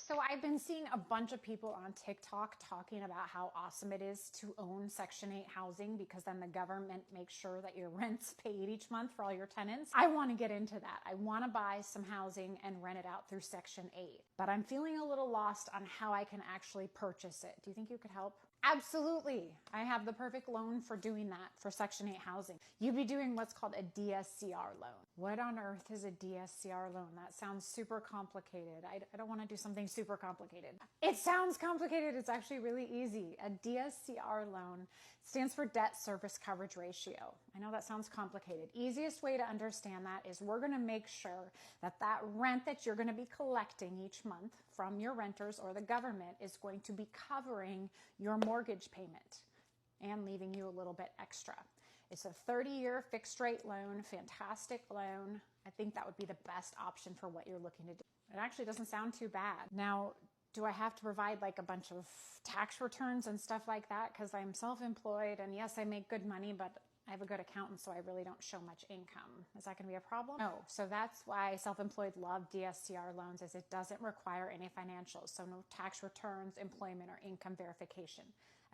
So I've been seeing a bunch of people on TikTok talking about how awesome it is to own Section 8 housing because then the government makes sure that your rent's paid each month for all your tenants. I want to get into that. I want to buy some housing and rent it out through Section 8, but I'm feeling a little lost on how I can actually purchase it. Do you think you could help? Absolutely. I have the perfect loan for doing that for Section 8 housing. You'd be doing what's called a DSCR loan. What on earth is a DSCR loan? That sounds super complicated. I don't want to do something super complicated. It sounds complicated. It's actually really easy. A DSCR loan stands for debt service coverage ratio. I know that sounds complicated. Easiest way to understand that is we're going to make sure that that rent that you're going to be collecting each month from your renters or the government is going to be covering your mortgage payment and leaving you a little bit extra. It's a 30-year fixed rate loan, fantastic loan. I think that would be the best option for what you're looking to do. It actually doesn't sound too bad. Now, do I have to provide like a bunch of tax returns and stuff like that? Because I'm self-employed and yes, I make good money, but I have a good accountant, so I really don't show much income. Is that going to be a problem? No. So that's why self-employed love DSCR loans, is it doesn't require any financials. So no tax returns, employment, or income verification.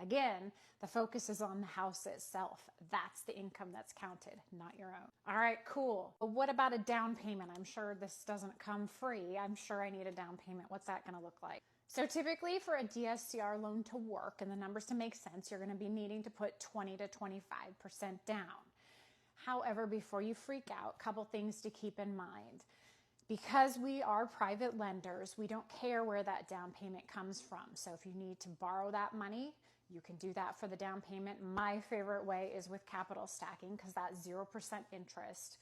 Again, the focus is on the house itself. That's the income that's counted, not your own. All right, cool. But what about a down payment? I'm sure this doesn't come free. I'm sure I need a down payment. What's that going to look like? So typically for a DSCR loan to work and the numbers to make sense, you're going to be needing to put 20 to 25% down. However, before you freak out, a couple things to keep in mind. Because we are private lenders, we don't care where that down payment comes from. So if you need to borrow that money, you can do that for the down payment. My favorite way is with capital stacking because that's 0% interest.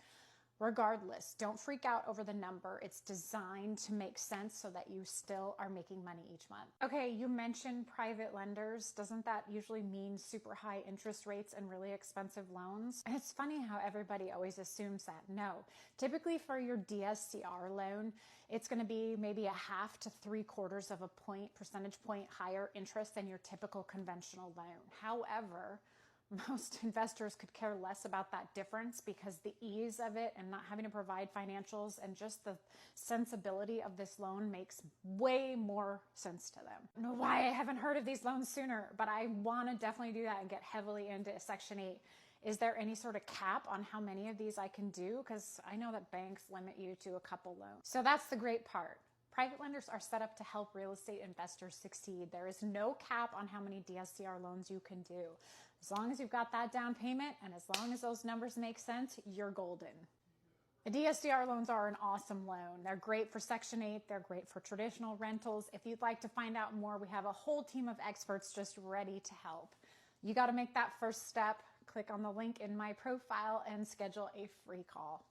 Regardless, don't freak out over the number. It's designed to make sense so that you still are making money each month. Okay, you mentioned private lenders. Doesn't that usually mean super high interest rates and really expensive loans? And it's funny how everybody always assumes that. No, typically for your DSCR loan, it's going to be maybe 1/2 to 3/4 of a percentage point higher interest than your typical conventional loan. However, most investors could care less about that difference because the ease of it and not having to provide financials and just the sensibility of this loan makes way more sense to them. I don't know why I haven't heard of these loans sooner, but I want to definitely do that and get heavily into Section 8. Is there any sort of cap on how many of these I can do? Because I know that banks limit you to a couple loans. So that's the great part. Private lenders are set up to help real estate investors succeed. There is no cap on how many DSCR loans you can do. As long as you've got that down payment and as long as those numbers make sense, you're golden. The DSCR loans are an awesome loan. They're great for Section 8. They're great for traditional rentals. If you'd like to find out more, we have a whole team of experts just ready to help. You got to make that first step. Click on the link in my profile and schedule a free call.